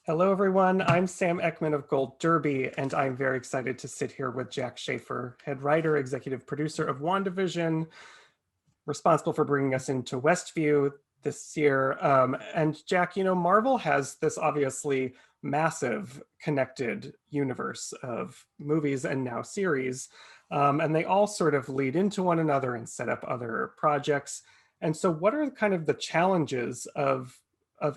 Hello, everyone. I'm Sam Eckmann of Gold Derby, and I'm very excited to sit here with Jac Schaeffer, head writer, executive producer of WandaVision, responsible for bringing us into Westview this year. And Jac, Marvel has this obviously massive connected universe of movies and now series, and they all sort of lead into one another and set up other projects. And so, what are kind of the challenges of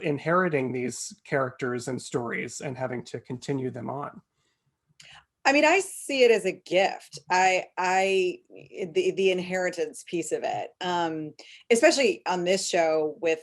inheriting these characters and stories and having to continue them on? I mean, I see it as a gift. The inheritance piece of it, especially on this show with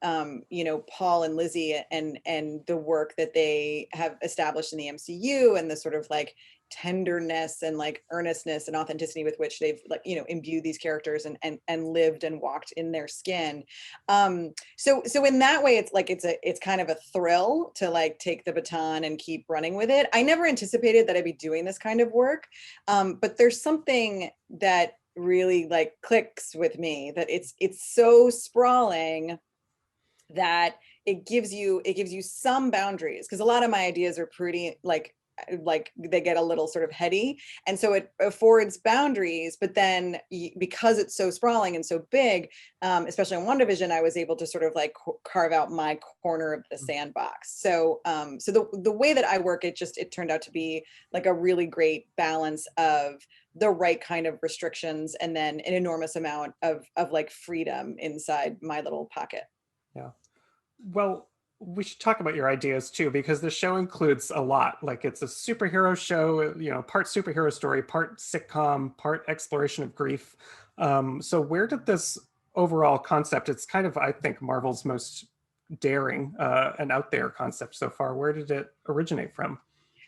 Paul and Lizzie and the work that they have established in the MCU and the sort of like tenderness and like earnestness and authenticity with which they've imbued these characters and lived and walked in their skin. So in that way, it's kind of a thrill to like take the baton and keep running with it. I never anticipated that I'd be doing this kind of work, but there's something that really like clicks with me, that it's so sprawling that it gives you some boundaries, because a lot of my ideas are pretty like they get a little sort of heady, and so it affords boundaries. But then because it's so sprawling and so big, especially on WandaVision, I was able to sort of like carve out my corner of the sandbox. So the way that I work, it turned out to be like a really great balance of the right kind of restrictions and then an enormous amount of like freedom inside my little pocket. Yeah. Well, we should talk about your ideas too, because the show includes a lot. Like it's a superhero show, part superhero story, part sitcom, part exploration of grief. So where did this overall concept, it's kind of, I think, Marvel's most daring and out there concept so far. Where did it originate from?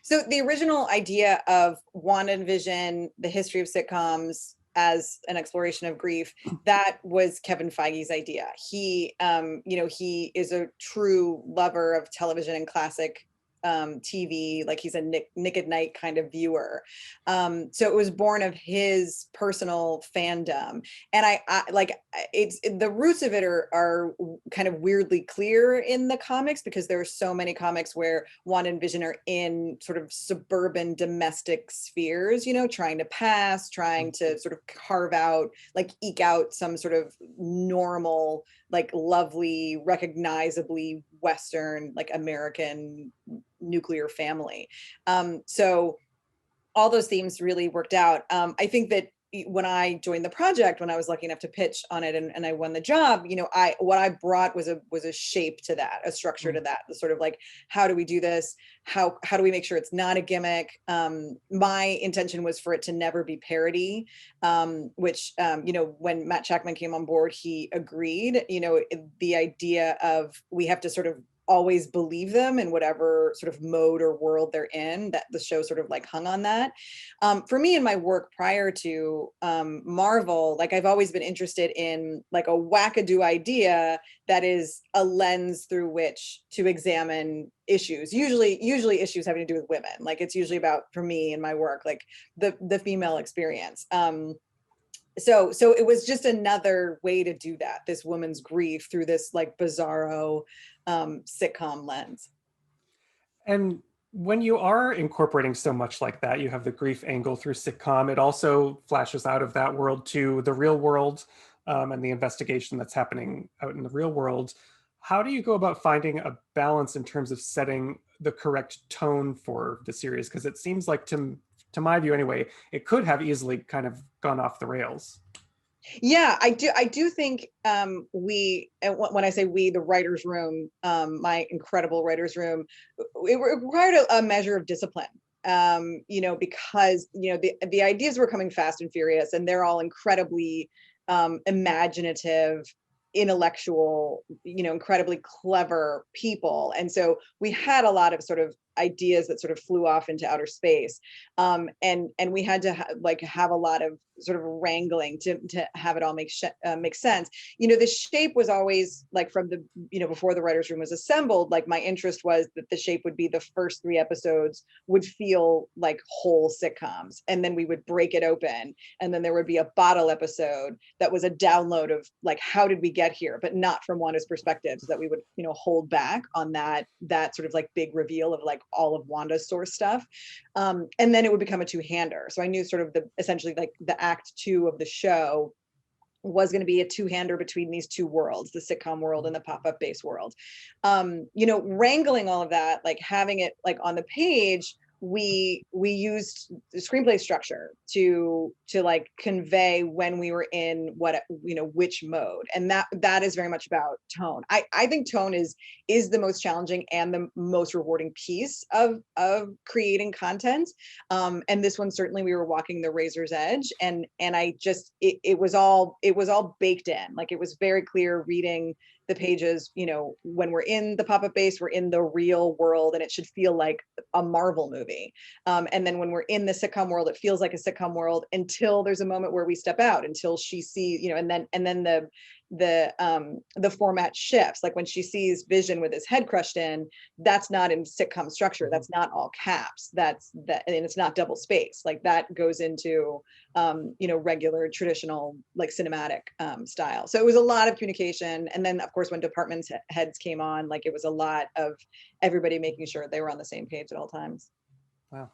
So the original idea of WandaVision, the history of sitcoms as an exploration of grief, that was Kevin Feige's idea. He is a true lover of television and classic TV. Like he's a Nick at Night kind of viewer. So it was born of his personal fandom, and I like it's the roots of it are kind of weirdly clear in the comics, because there are so many comics where Wanda and Vision are in sort of suburban domestic spheres, trying to pass, trying to sort of carve out, like eke out some sort of normal, like lovely, recognizably Western, like American nuclear family. So all those themes really worked out. I think that when I joined the project, when I was lucky enough to pitch on it and I won the job, what I brought was a shape to that, a structure to that, the sort of like, how do we do this? How do we make sure it's not a gimmick? My intention was for it to never be parody, which, when Matt Shakman came on board, he agreed. The idea of we have to sort of always believe them in whatever sort of mode or world they're in, that the show sort of like hung on that. For me, in my work prior to Marvel, like I've always been interested in like a wackadoo idea that is a lens through which to examine issues, usually issues having to do with women. Like it's usually about, for me in my work, like the female experience. So it was just another way to do that, this woman's grief through this like bizarro sitcom lens. And when you are incorporating so much like that, you have the grief angle through sitcom. It also flashes out of that world to the real world, and the investigation that's happening out in the real world. How do you go about finding a balance in terms of setting the correct tone for the series? Because it seems like, to my view anyway, it could have easily kind of gone off the rails. Yeah, I do think we, and when I say we, the writers room, my incredible writers room, it required a measure of discipline. Because the ideas were coming fast and furious, and they're all incredibly imaginative, intellectual, incredibly clever people. And so we had a lot of sort of ideas that sort of flew off into outer space. And we had to have a lot of sort of wrangling to have it all make sense. The shape was always like from the, before the writer's room was assembled, like my interest was that the shape would be the first 3 episodes would feel like whole sitcoms. And then we would break it open. And then there would be a bottle episode that was a download of like, how did we get here? But not from Wanda's perspective, so that we would, hold back on that sort of like big reveal of like all of Wanda's source stuff. And then it would become a 2-hander. So I knew sort of essentially like the act 2 of the show was going to be a 2-hander between these 2 worlds, the sitcom world and the pop-up base world. Wrangling all of that, like having it like on the page, we used the screenplay structure to like convey when we were in which mode, and that is very much about tone. I think tone is the most challenging and the most rewarding piece of creating content, and this one certainly we were walking the razor's edge, and I just it was all baked in. Like it was very clear reading the pages, when we're in the pop-up base, we're in the real world, and it should feel like a Marvel movie. And then when we're in the sitcom world, it feels like a sitcom world until there's a moment where we step out, until she sees, and then the format shifts. Like when she sees Vision with his head crushed in, that's not in sitcom structure. That's not all caps. And it's not double space. Like that goes into regular traditional like cinematic style. So it was a lot of communication. And then of course when department heads came on, like it was a lot of everybody making sure they were on the same page at all times. Wow.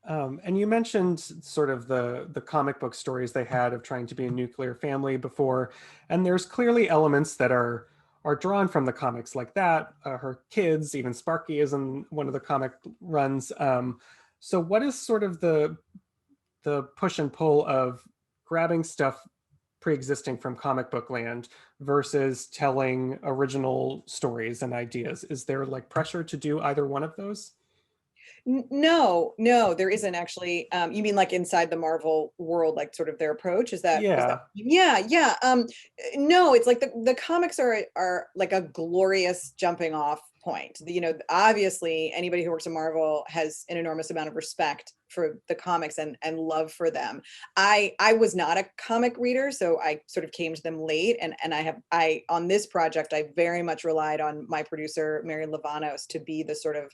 And you mentioned sort of the comic book stories they had of trying to be a nuclear family before, and there's clearly elements that are drawn from the comics like that. Her kids, even Sparky is in one of the comic runs. So what is sort of the push and pull of grabbing stuff pre-existing from comic book land versus telling original stories and ideas? Is there like pressure to do either one of those? No, there isn't actually. You mean like inside the Marvel world, like sort of their approach? Is that? Yeah. Yeah. No, it's like the comics are like a glorious jumping off point. Obviously anybody who works at Marvel has an enormous amount of respect for the comics and love for them. I was not a comic reader, so I sort of came to them late, and I on this project I very much relied on my producer Mary Lavanos to be the sort of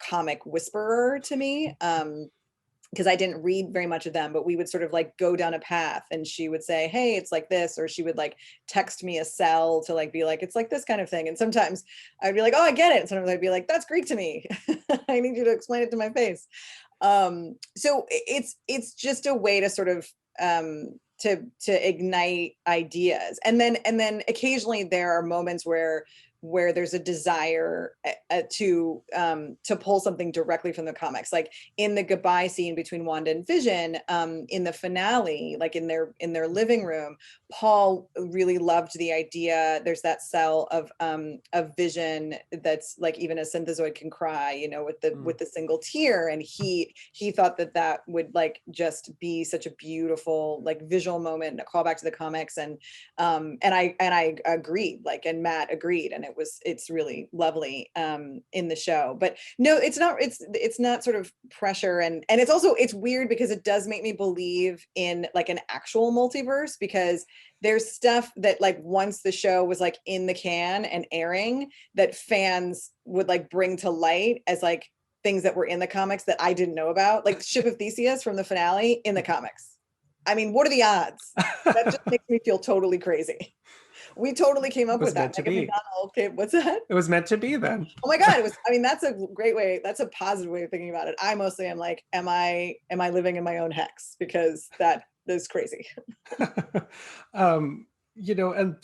comic whisperer to me, because I didn't read very much of them, but we would sort of like go down a path and she would say, hey, it's like this, or she would like text me a cell to like be like, it's like this kind of thing. And sometimes I'd be like, oh, I get it. And sometimes I'd be like, that's Greek to me. I need you to explain it to my face. So it's just a way to sort of to ignite ideas. And then occasionally there are moments where there's a desire to pull something directly from the comics, like in the goodbye scene between Wanda and Vision, in the finale, like in their living room. Paul really loved the idea. There's that cell of Vision that's like even a synthezoid can cry, with the single tear, and he thought that would like just be such a beautiful like visual moment, a callback to the comics, and I agreed, like, and Matt agreed, and it's really lovely in the show. But no, it's not sort of pressure, and it's weird because it does make me believe in like an actual multiverse, because there's stuff that like once the show was like in the can and airing, that fans would like bring to light as like things that were in the comics that I didn't know about, like Ship of Theseus from the finale in the comics. I mean, what are the odds? That just makes me feel totally crazy. We totally came up with that. It was meant to be. Okay, what's that? It was meant to be then. Oh my God, it was. I mean, that's a great way. That's a positive way of thinking about it. I mostly am like, am I living in my own hex? Because that is crazy. And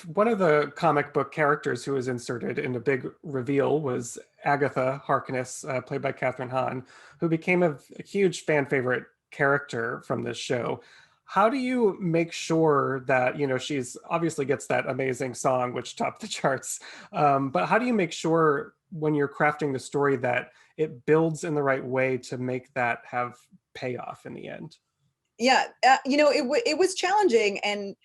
one of the comic book characters who was inserted in a big reveal was Agatha Harkness, played by Kathryn Hahn, who became a huge fan favorite character from this show. How do you make sure that, she's obviously gets that amazing song, which topped the charts, but how do you make sure when you're crafting the story that it builds in the right way to make that have payoff in the end? Yeah, it was challenging, and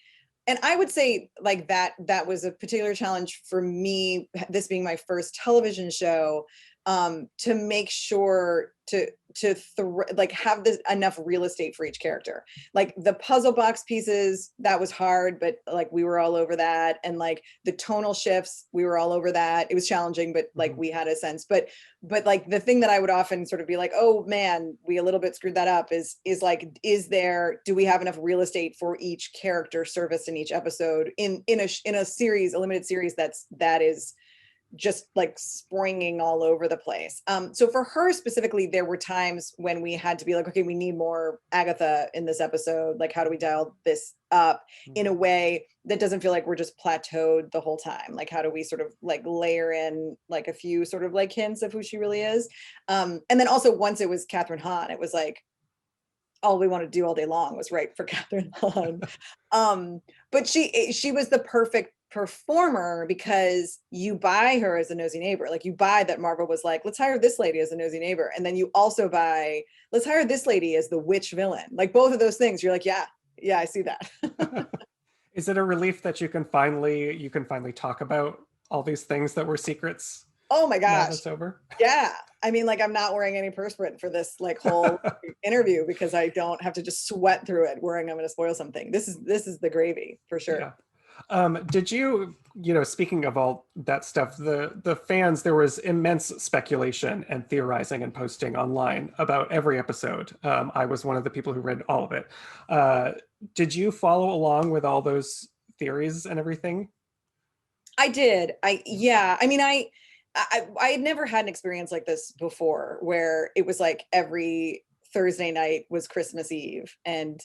I would say like that was a particular challenge for me, this being my first television show, to make sure like have this enough real estate for each character. Like the puzzle box pieces, that was hard, but like we were all over that. And like the tonal shifts, we were all over that. It was challenging, but like we had a sense. But like the thing that I would often sort of be like, oh man, we a little bit screwed that up is like, do we have enough real estate for each character service in each episode in a series, a limited series that is just like springing all over the place. So for her specifically, there were times when we had to be like, okay, we need more Agatha in this episode. Like, how do we dial this up in a way that doesn't feel like we're just plateaued the whole time? Like, how do we sort of like layer in like a few sort of like hints of who she really is? And then also once it was Catherine Hahn, it was like, all we want to do all day long was write for Catherine Hahn. But she was the perfect performer because you buy her as a nosy neighbor. Like you buy that Marvel was like, let's hire this lady as a nosy neighbor. And then you also buy, let's hire this lady as the witch villain. Like both of those things, you're like, yeah, I see that. Is it a relief that you can finally talk about all these things that were secrets? Oh my gosh. Now that's over. Yeah. I mean, like I'm not wearing any perspirant for this like whole interview because I don't have to just sweat through it worrying I'm going to spoil something. This is the gravy for sure. Yeah. Did you speaking of all that stuff, the fans, there was immense speculation and theorizing and posting online about every episode. I was one of the people who read all of it. Did you follow along with all those theories and everything? I did. I mean, I had never had an experience like this before where it was like every Thursday night was Christmas Eve and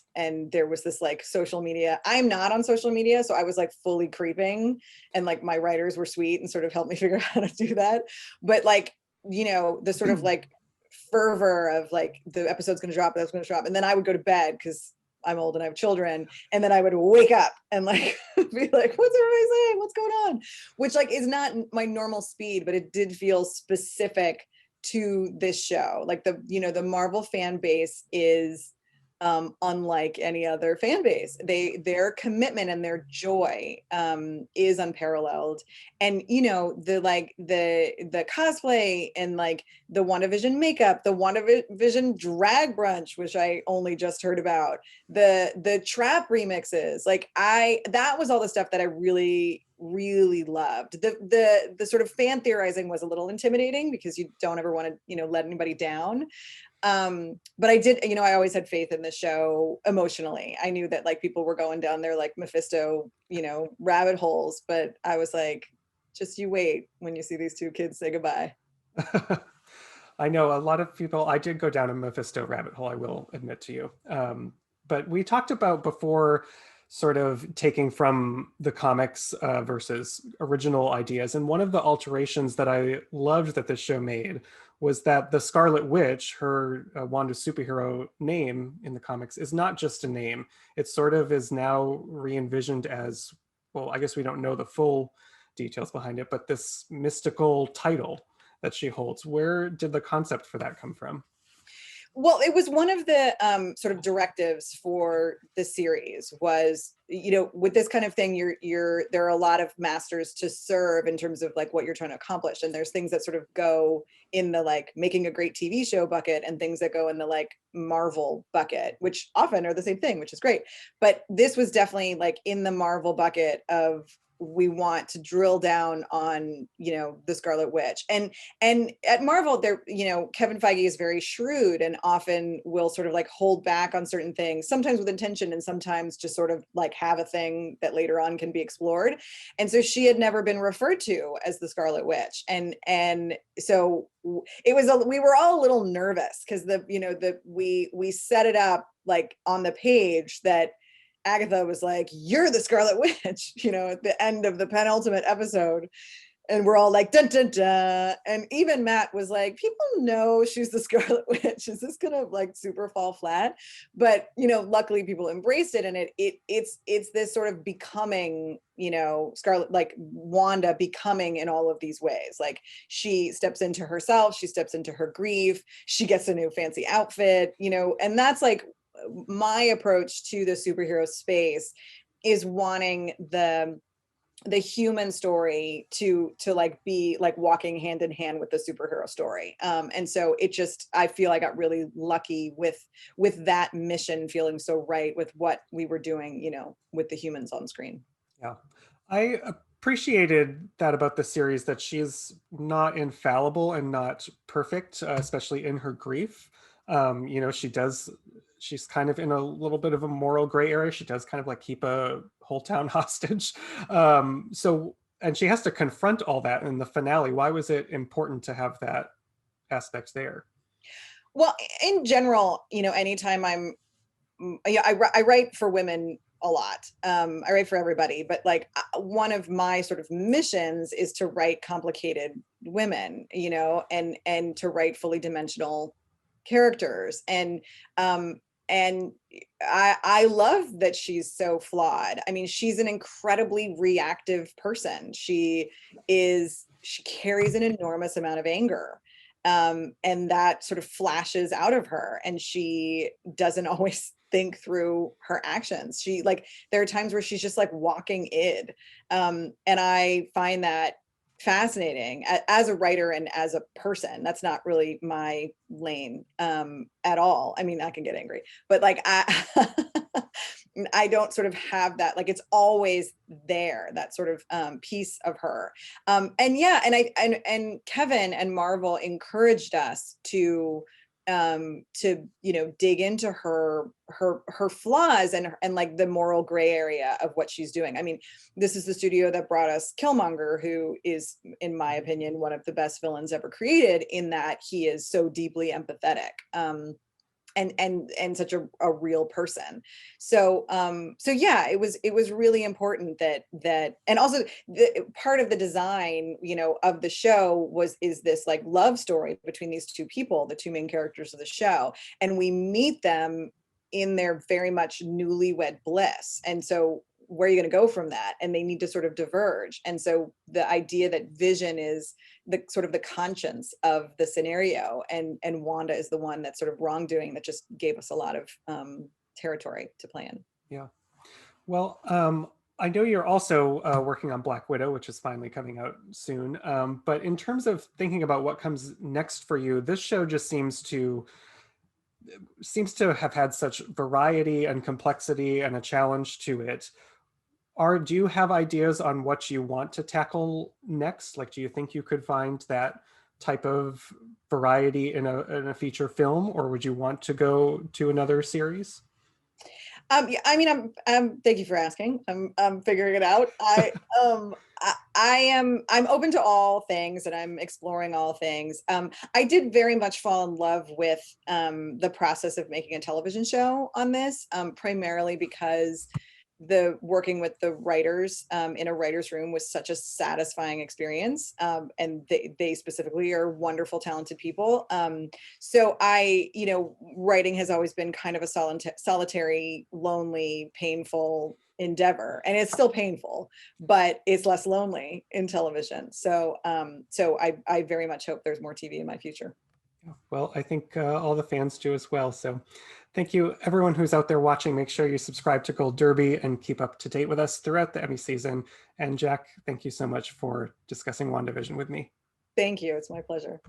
there was this like social media. I'm not on social media, so I was like fully creeping and like my writers were sweet and sort of helped me figure out how to do that. But like, the sort of like fervor of like the episode's going to drop, that's going to drop. And then I would go to bed because I'm old and I have children. And then I would wake up and like be like, what's everybody saying? What's going on? Which like is not my normal speed, but it did feel specific to this show. Like the Marvel fan base is unlike any other fan base. Their commitment and their joy is unparalleled. And the cosplay and like the WandaVision makeup, the WandaVision drag brunch, which I only just heard about, the trap remixes, like that was all the stuff that I really loved. The sort of fan theorizing was a little intimidating because you don't ever want to let anybody down. But I did, I always had faith in the show emotionally. I knew that like people were going down there like Mephisto, rabbit holes, but I was like, just you wait when you see these two kids say goodbye. I know a lot of people, I did go down a Mephisto rabbit hole, I will admit to you. But we talked about before sort of taking from the comics versus original ideas. And one of the alterations that I loved that this show made was that the Scarlet Witch, her Wanda's superhero name in the comics, is not just a name. It sort of is now re-envisioned as, well, I guess we don't know the full details behind it, but this mystical title that she holds. Where did the concept for that come from? Well, it was one of the sort of directives for the series was, with this kind of thing, there are a lot of masters to serve in terms of like what you're trying to accomplish. And there's things that sort of go in the like making a great TV show bucket and things that go in the like Marvel bucket, which often are the same thing, which is great. But this was definitely like in the Marvel bucket of, we want to drill down on the Scarlet Witch, and at Marvel there Kevin Feige is very shrewd and often will sort of like hold back on certain things, sometimes with intention and sometimes just sort of like have a thing that later on can be explored. And so she had never been referred to as the Scarlet Witch, and so it was we were all a little nervous because we set it up like on the page that Agatha was like, you're the Scarlet Witch, at the end of the penultimate episode. And we're all like, dun, dun, dun. And even Matt was like, people know she's the Scarlet Witch. Is this gonna like super fall flat? But, luckily people embraced it. And it's this sort of becoming, Scarlet, like Wanda becoming in all of these ways. Like she steps into herself, she steps into her grief, she gets a new fancy outfit, and that's like, my approach to the superhero space is wanting the the human story to like be like walking hand in hand with the superhero story. And so it just, I feel I got really lucky with that mission feeling so right with what we were doing, you know, with the humans on screen. Yeah. I appreciated that about the series, that she's not infallible and not perfect, especially in her grief. You know, she's kind of in a little bit of a moral gray area. She does kind of like keep a whole town hostage. And she has to confront all that in the finale. Why was it important to have that aspect there? Well, in general, you know, anytime yeah, I write for women a lot. I write for everybody, but like one of my sort of missions is to write complicated women, you know, and to write fully dimensional characters. And I love that she's so flawed. I mean, she's an incredibly reactive person. She carries an enormous amount of anger. And that sort of flashes out of her, and she doesn't always think through her actions. She like, there are times where she's just like walking id. And I find that fascinating as a writer and as a person. That's not really my lane at all. I mean, I can get angry, but like I don't sort of have that, like it's always there, that sort of piece of her. And yeah, and Kevin and Marvel encouraged us to you know, dig into her flaws and like the moral gray area of what she's doing. I mean, this is the studio that brought us Killmonger, who is, in my opinion, one of the best villains ever created, in that he is so deeply empathetic. And such a real person. So so yeah, it was really important that and also the part of the design, you know, of the show is this like love story between these two people, the two main characters of the show, and we meet them in their very much newlywed bliss. And so where are you going to go from that? And they need to sort of diverge. And so the idea that Vision is the sort of the conscience of the scenario, and Wanda is the one that's sort of wrongdoing, that just gave us a lot of territory to play in. Yeah. Well, I know you're also working on Black Widow, which is finally coming out soon. But in terms of thinking about what comes next for you, this show just seems to have had such variety and complexity and a challenge to it. Do you have ideas on what you want to tackle next? Like, do you think you could find that type of variety in a feature film, or would you want to go to another series? Yeah, I mean, I'm thank you for asking. I'm figuring it out. I'm open to all things, and I'm exploring all things. I did very much fall in love with the process of making a television show on this, primarily because the working with the writers in a writer's room was such a satisfying experience. And they specifically are wonderful, talented people. So you know, writing has always been kind of a solitary, lonely, painful endeavor, and it's still painful, but it's less lonely in television. So so I very much hope there's more TV in my future. Well, I think all the fans do as well. So thank you, everyone who's out there watching. Make sure you subscribe to Gold Derby and keep up to date with us throughout the Emmy season. And Jac, thank you so much for discussing WandaVision with me. Thank you. It's my pleasure.